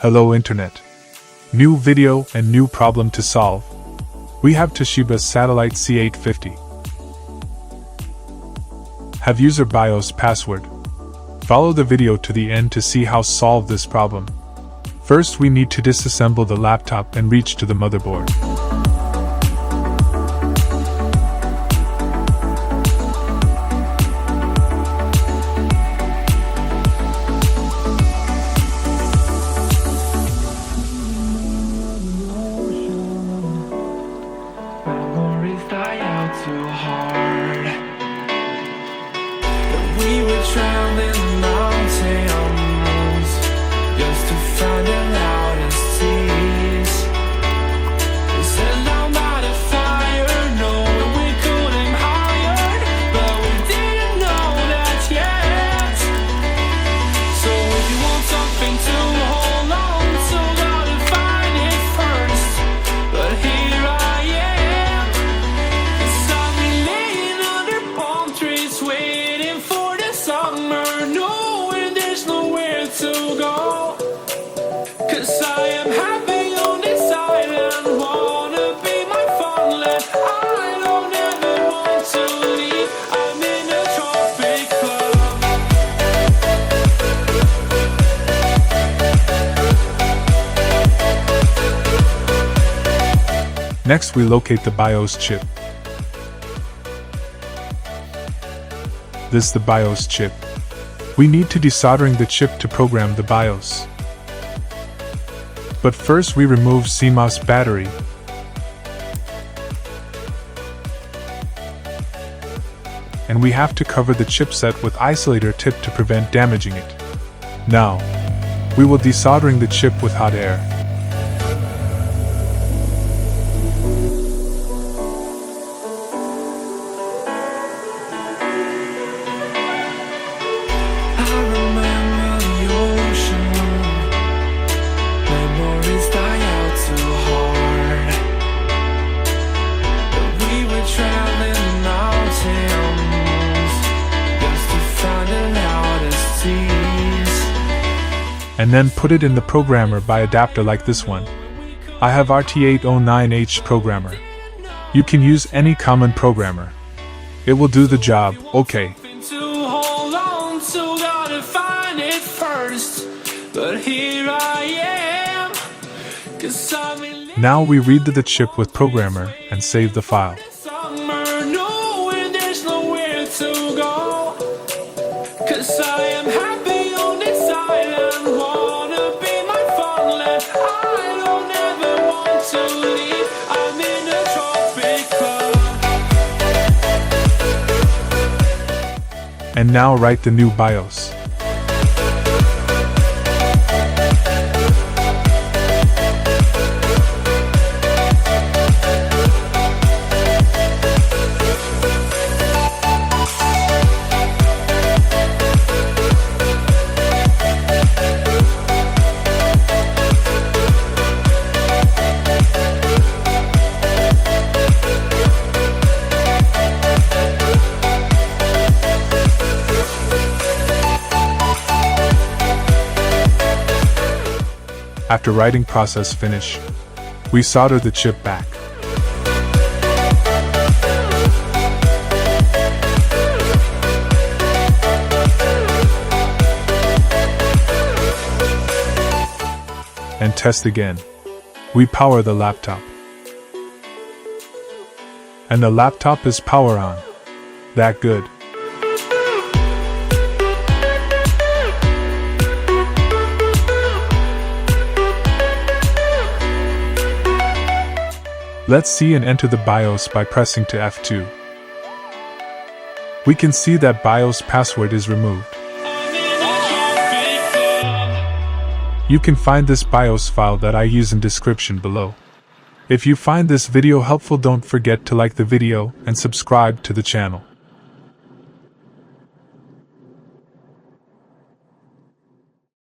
Hello Internet. New video and new problem to solve. We have Toshiba Satellite C850. Have user BIOS password. Follow the video to the end to see how solve this problem. First we need to disassemble the laptop and reach to the motherboard. Too hard. We were traveling mountains just to find the loudest seas. We set down by the fire, knowing we could aim higher, but we didn't know that yet. So if you want something to hold on to, gotta find it first. But here I am, 'cause I've been laying under palm trees, waiting for the summer, knowing there's nowhere to go. 'Cause I am happy on this island, wanna be my farmland. I don't ever want to leave, I'm in a tropic club. Next we locate the BIOS chip. This is the BIOS chip. We need to desoldering the chip to program the BIOS. But first we remove CMOS battery. And we have to cover the chipset with isolator tip to prevent damaging it. Now, we will desoldering the chip with hot air. I remember the ocean, memories die out too hard. But we were traveling mountains just to find the loudest seas. And then put it in the programmer by adapter like this one. I have RT809H programmer. You can use any common programmer. It will do the job, okay. To hold on to, gotta find it first. But here I am, 'cause I'm in Now we read the chip with programmer and save the file. summer, knowing there's nowhere to go. 'Cause I am happy on this island, wanna be my farmland. I don't ever want to leave, I'm in a tropic club. And now write the new BIOS. After writing process finish, we solder the chip back. And test again. We power the laptop. And the laptop is power on. That good. Let's see and enter the BIOS by pressing to F2. We can see that BIOS password is removed. I'm in a tropic club. You can find this BIOS file that I use in description below. If you find this video helpful, don't forget to like the video and subscribe to the channel.